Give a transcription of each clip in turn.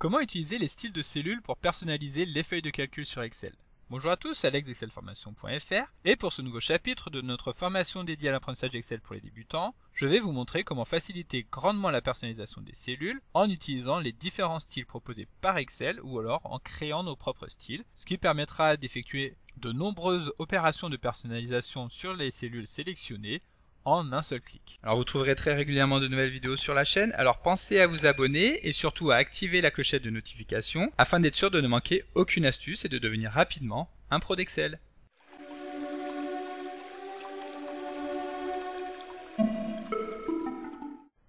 Comment utiliser les styles de cellules pour personnaliser les feuilles de calcul sur Excel? Bonjour à tous, Alex d'excelformation.fr et pour ce nouveau chapitre de notre formation dédiée à l'apprentissage Excel pour les débutants, je vais vous montrer comment faciliter grandement la personnalisation des cellules en utilisant les différents styles proposés par Excel ou alors en créant nos propres styles, ce qui permettra d'effectuer de nombreuses opérations de personnalisation sur les cellules sélectionnées en un seul clic. Alors vous trouverez très régulièrement de nouvelles vidéos sur la chaîne, alors pensez à vous abonner et surtout à activer la clochette de notification afin d'être sûr de ne manquer aucune astuce et de devenir rapidement un pro d'Excel.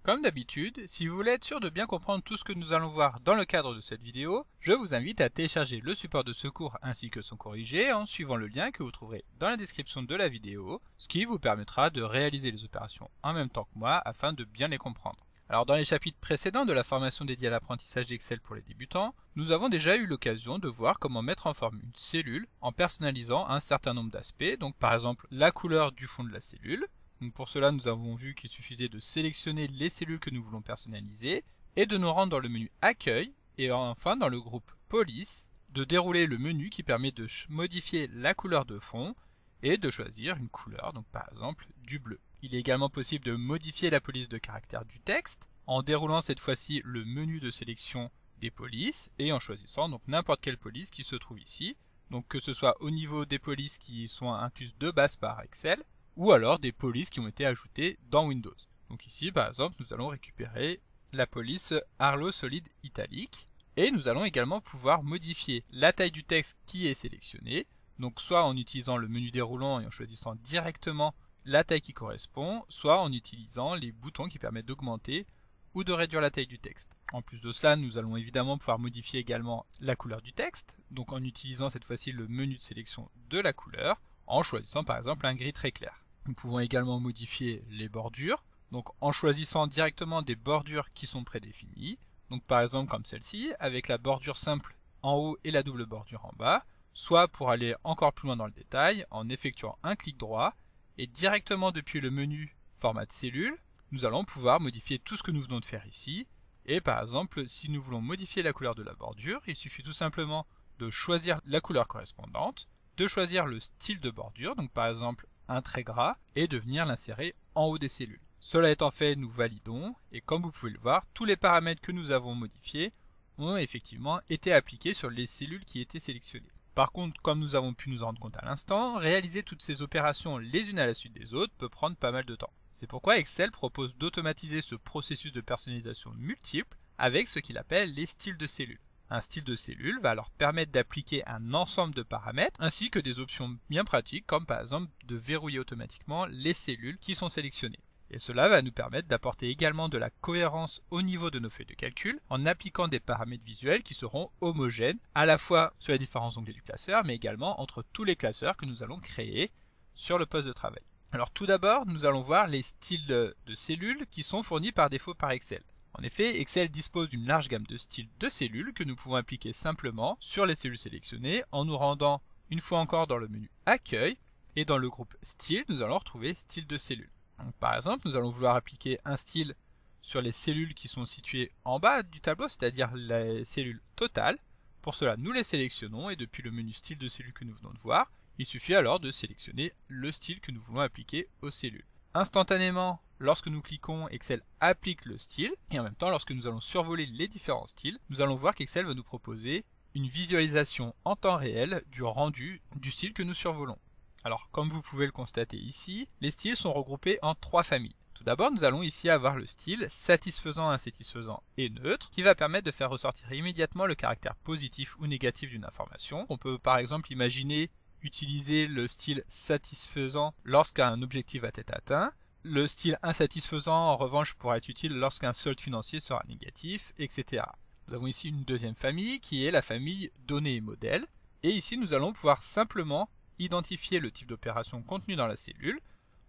Comme d'habitude, si vous voulez être sûr de bien comprendre tout ce que nous allons voir dans le cadre de cette vidéo, je vous invite à télécharger le support de secours ainsi que son corrigé en suivant le lien que vous trouverez dans la description de la vidéo, ce qui vous permettra de réaliser les opérations en même temps que moi afin de bien les comprendre. Alors dans les chapitres précédents de la formation dédiée à l'apprentissage d'Excel pour les débutants, nous avons déjà eu l'occasion de voir comment mettre en forme une cellule en personnalisant un certain nombre d'aspects, donc par exemple la couleur du fond de la cellule. Donc pour cela, nous avons vu qu'il suffisait de sélectionner les cellules que nous voulons personnaliser et de nous rendre dans le menu Accueil et enfin dans le groupe Police, de dérouler le menu qui permet de modifier la couleur de fond et de choisir une couleur, donc par exemple du bleu. Il est également possible de modifier la police de caractère du texte en déroulant cette fois-ci le menu de sélection des polices et en choisissant donc n'importe quelle police qui se trouve ici, donc que ce soit au niveau des polices qui sont incluses de base par Excel, ou alors des polices qui ont été ajoutées dans Windows. Donc ici par exemple nous allons récupérer la police Arlo Solid Italique et nous allons également pouvoir modifier la taille du texte qui est sélectionné, donc soit en utilisant le menu déroulant et en choisissant directement la taille qui correspond, soit en utilisant les boutons qui permettent d'augmenter ou de réduire la taille du texte. En plus de cela, nous allons évidemment pouvoir modifier également la couleur du texte, donc en utilisant cette fois-ci le menu de sélection de la couleur, en choisissant par exemple un gris très clair. Nous pouvons également modifier les bordures, donc en choisissant directement des bordures qui sont prédéfinies, donc par exemple comme celle-ci, avec la bordure simple en haut et la double bordure en bas, soit pour aller encore plus loin dans le détail, en effectuant un clic droit, et directement depuis le menu format de cellule, nous allons pouvoir modifier tout ce que nous venons de faire ici, et par exemple si nous voulons modifier la couleur de la bordure, il suffit tout simplement de choisir la couleur correspondante, de choisir le style de bordure, donc par exemple un trait gras, et de venir l'insérer en haut des cellules. Cela étant fait, nous validons, et comme vous pouvez le voir, tous les paramètres que nous avons modifiés ont effectivement été appliqués sur les cellules qui étaient sélectionnées. Par contre, comme nous avons pu nous en rendre compte à l'instant, réaliser toutes ces opérations les unes à la suite des autres peut prendre pas mal de temps. C'est pourquoi Excel propose d'automatiser ce processus de personnalisation multiple avec ce qu'il appelle les styles de cellules. Un style de cellule va alors permettre d'appliquer un ensemble de paramètres ainsi que des options bien pratiques comme par exemple de verrouiller automatiquement les cellules qui sont sélectionnées. Et cela va nous permettre d'apporter également de la cohérence au niveau de nos feuilles de calcul en appliquant des paramètres visuels qui seront homogènes à la fois sur les différents onglets du classeur mais également entre tous les classeurs que nous allons créer sur le poste de travail. Alors tout d'abord, nous allons voir les styles de cellules qui sont fournis par défaut par Excel. En effet, Excel dispose d'une large gamme de styles de cellules que nous pouvons appliquer simplement sur les cellules sélectionnées en nous rendant une fois encore dans le menu Accueil et dans le groupe Style, nous allons retrouver Style de cellules. Donc, par exemple, nous allons vouloir appliquer un style sur les cellules qui sont situées en bas du tableau, c'est-à-dire les cellules totales. Pour cela, nous les sélectionnons et depuis le menu Style de cellules que nous venons de voir, il suffit alors de sélectionner le style que nous voulons appliquer aux cellules. Instantanément, lorsque nous cliquons, Excel applique le style, et en même temps, lorsque nous allons survoler les différents styles, nous allons voir qu'Excel va nous proposer une visualisation en temps réel du rendu du style que nous survolons. Alors, comme vous pouvez le constater ici, les styles sont regroupés en trois familles. Tout d'abord, nous allons ici avoir le style satisfaisant, insatisfaisant et neutre, qui va permettre de faire ressortir immédiatement le caractère positif ou négatif d'une information. On peut par exemple imaginer utiliser le style satisfaisant lorsqu'un objectif va être atteint. Le style insatisfaisant, en revanche, pourra être utile lorsqu'un solde financier sera négatif, etc. Nous avons ici une deuxième famille qui est la famille données et modèles. Et ici, nous allons pouvoir simplement identifier le type d'opération contenu dans la cellule.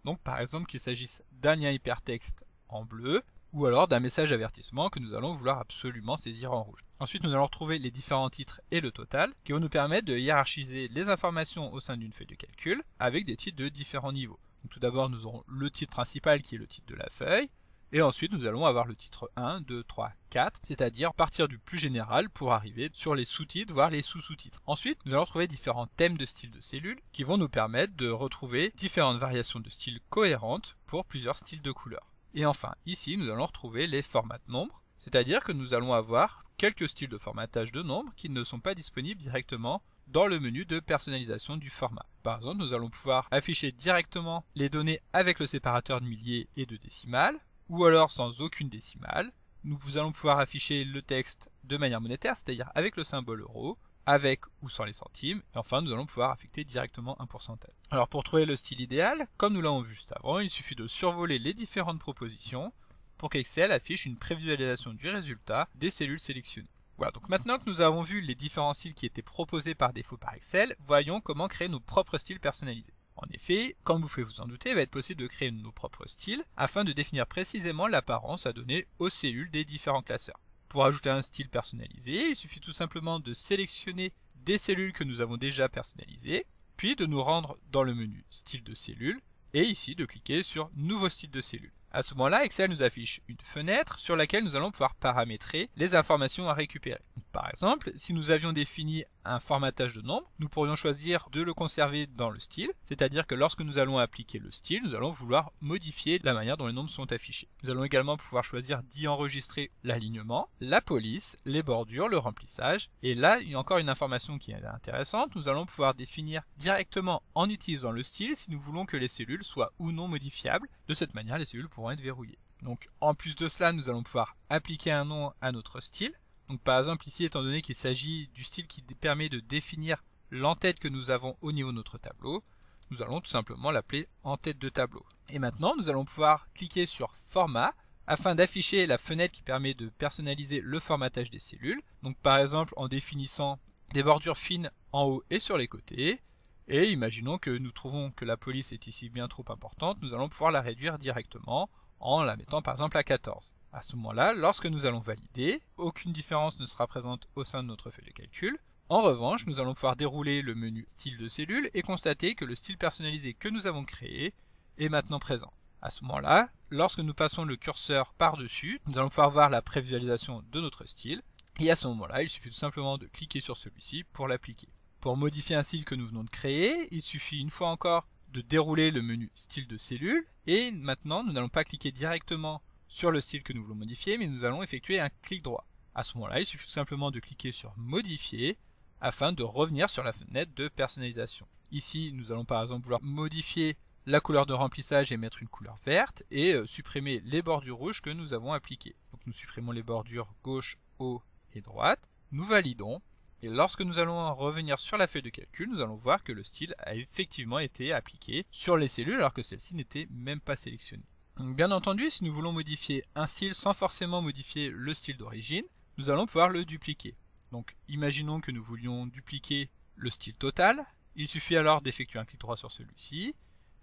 Donc par exemple qu'il s'agisse d'un lien hypertexte en bleu, ou alors d'un message avertissement que nous allons vouloir absolument saisir en rouge. Ensuite, nous allons retrouver les différents titres et le total qui vont nous permettre de hiérarchiser les informations au sein d'une feuille de calcul avec des titres de différents niveaux. Donc, tout d'abord, nous aurons le titre principal qui est le titre de la feuille, Et ensuite, nous allons avoir le titre 1, 2, 3, 4, c'est-à-dire partir du plus général pour arriver sur les sous-titres, voire les sous-sous-titres. Ensuite, nous allons trouver différents thèmes de style de cellules qui vont nous permettre de retrouver différentes variations de style cohérentes pour plusieurs styles de couleurs. Et enfin, ici, nous allons retrouver les formats de nombres, c'est-à-dire que nous allons avoir quelques styles de formatage de nombres qui ne sont pas disponibles directement dans le menu de personnalisation du format. Par exemple, nous allons pouvoir afficher directement les données avec le séparateur de milliers et de décimales, ou alors sans aucune décimale. Nous allons pouvoir afficher le texte de manière monétaire, c'est-à-dire avec le symbole euro, avec ou sans les centimes, et enfin nous allons pouvoir affecter directement un pourcentage. Alors pour trouver le style idéal, comme nous l'avons vu juste avant, il suffit de survoler les différentes propositions pour qu'Excel affiche une prévisualisation du résultat des cellules sélectionnées. Voilà, donc maintenant que nous avons vu les différents styles qui étaient proposés par défaut par Excel, voyons comment créer nos propres styles personnalisés. En effet, comme vous pouvez vous en douter, il va être possible de créer nos propres styles afin de définir précisément l'apparence à donner aux cellules des différents classeurs. Pour ajouter un style personnalisé, il suffit tout simplement de sélectionner des cellules que nous avons déjà personnalisées, puis de nous rendre dans le menu Style de cellule, et ici de cliquer sur Nouveau style de cellule. À ce moment-là, Excel nous affiche une fenêtre sur laquelle nous allons pouvoir paramétrer les informations à récupérer. Par exemple, si nous avions défini un formatage de nombres, nous pourrions choisir de le conserver dans le style, c'est-à-dire que lorsque nous allons appliquer le style, nous allons vouloir modifier la manière dont les nombres sont affichés. Nous allons également pouvoir choisir d'y enregistrer l'alignement, la police, les bordures, le remplissage, et là, il y a encore une information qui est intéressante, nous allons pouvoir définir directement en utilisant le style si nous voulons que les cellules soient ou non modifiables. De cette manière, les cellules pourront être verrouillées. Donc en plus de cela, nous allons pouvoir appliquer un nom à notre style. Donc par exemple ici, étant donné qu'il s'agit du style qui permet de définir l'entête que nous avons au niveau de notre tableau, nous allons tout simplement l'appeler entête de tableau. Et maintenant, nous allons pouvoir cliquer sur Format afin d'afficher la fenêtre qui permet de personnaliser le formatage des cellules. Donc par exemple en définissant des bordures fines en haut et sur les côtés. Et imaginons que nous trouvons que la police est ici bien trop importante, nous allons pouvoir la réduire directement en la mettant par exemple à 14. À ce moment-là, lorsque nous allons valider, aucune différence ne sera présente au sein de notre feuille de calcul. En revanche, nous allons pouvoir dérouler le menu style de cellule et constater que le style personnalisé que nous avons créé est maintenant présent. À ce moment-là, lorsque nous passons le curseur par-dessus, nous allons pouvoir voir la prévisualisation de notre style. Et à ce moment-là, il suffit tout simplement de cliquer sur celui-ci pour l'appliquer. Pour modifier un style que nous venons de créer, il suffit une fois encore de dérouler le menu style de cellule. Et maintenant, nous n'allons pas cliquer directement sur le style que nous voulons modifier, mais nous allons effectuer un clic droit. À ce moment-là, il suffit tout simplement de cliquer sur modifier afin de revenir sur la fenêtre de personnalisation. Ici, nous allons par exemple vouloir modifier la couleur de remplissage et mettre une couleur verte et supprimer les bordures rouges que nous avons appliquées. Donc nous supprimons les bordures gauche, haut et droite. Nous validons. Et lorsque nous allons revenir sur la feuille de calcul, nous allons voir que le style a effectivement été appliqué sur les cellules alors que celle-ci n'était même pas sélectionnée. Donc, bien entendu, si nous voulons modifier un style sans forcément modifier le style d'origine, nous allons pouvoir le dupliquer. Donc imaginons que nous voulions dupliquer le style total. Il suffit alors d'effectuer un clic droit sur celui-ci,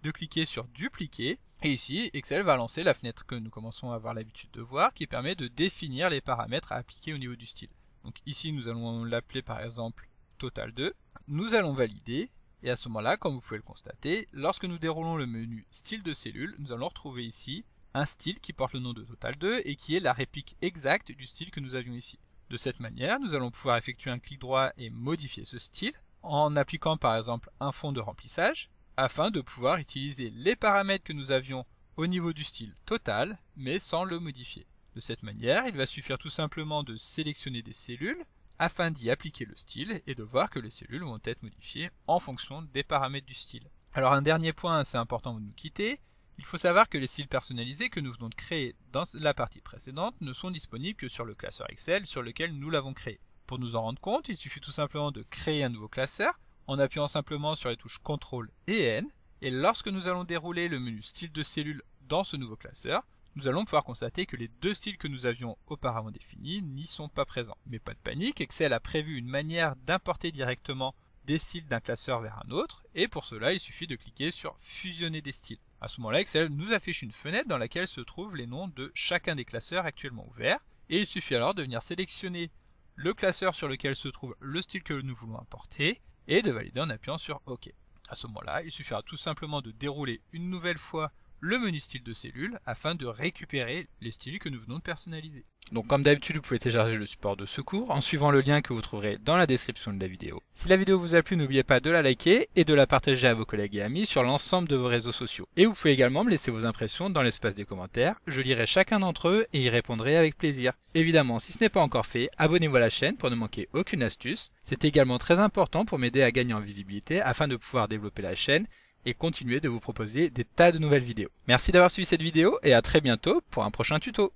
de cliquer sur dupliquer, et ici Excel va lancer la fenêtre que nous commençons à avoir l'habitude de voir qui permet de définir les paramètres à appliquer au niveau du style. Donc ici nous allons l'appeler par exemple Total 2, nous allons valider, et à ce moment-là, comme vous pouvez le constater, lorsque nous déroulons le menu Style de cellule, nous allons retrouver ici un style qui porte le nom de Total 2 et qui est la réplique exacte du style que nous avions ici. De cette manière, nous allons pouvoir effectuer un clic droit et modifier ce style en appliquant par exemple un fond de remplissage afin de pouvoir utiliser les paramètres que nous avions au niveau du style total mais sans le modifier. De cette manière, il va suffire tout simplement de sélectionner des cellules afin d'y appliquer le style et de voir que les cellules vont être modifiées en fonction des paramètres du style. Alors un dernier point assez important avant de nous quitter, il faut savoir que les styles personnalisés que nous venons de créer dans la partie précédente ne sont disponibles que sur le classeur Excel sur lequel nous l'avons créé. Pour nous en rendre compte, il suffit tout simplement de créer un nouveau classeur en appuyant simplement sur les touches CTRL et N, et lorsque nous allons dérouler le menu style de cellule dans ce nouveau classeur, nous allons pouvoir constater que les deux styles que nous avions auparavant définis n'y sont pas présents. Mais pas de panique, Excel a prévu une manière d'importer directement des styles d'un classeur vers un autre, et pour cela il suffit de cliquer sur fusionner des styles. À ce moment-là, Excel nous affiche une fenêtre dans laquelle se trouvent les noms de chacun des classeurs actuellement ouverts, et il suffit alors de venir sélectionner le classeur sur lequel se trouve le style que nous voulons importer, et de valider en appuyant sur OK. À ce moment-là, il suffira tout simplement de dérouler une nouvelle fois le menu style de cellule afin de récupérer les styles que nous venons de personnaliser. Donc comme d'habitude, vous pouvez télécharger le support de secours en suivant le lien que vous trouverez dans la description de la vidéo. Si la vidéo vous a plu, n'oubliez pas de la liker et de la partager à vos collègues et amis sur l'ensemble de vos réseaux sociaux. Et vous pouvez également me laisser vos impressions dans l'espace des commentaires, je lirai chacun d'entre eux et y répondrai avec plaisir. Évidemment, si ce n'est pas encore fait, abonnez-vous à la chaîne pour ne manquer aucune astuce. C'est également très important pour m'aider à gagner en visibilité afin de pouvoir développer la chaîne et continuer de vous proposer des tas de nouvelles vidéos. Merci d'avoir suivi cette vidéo et à très bientôt pour un prochain tuto.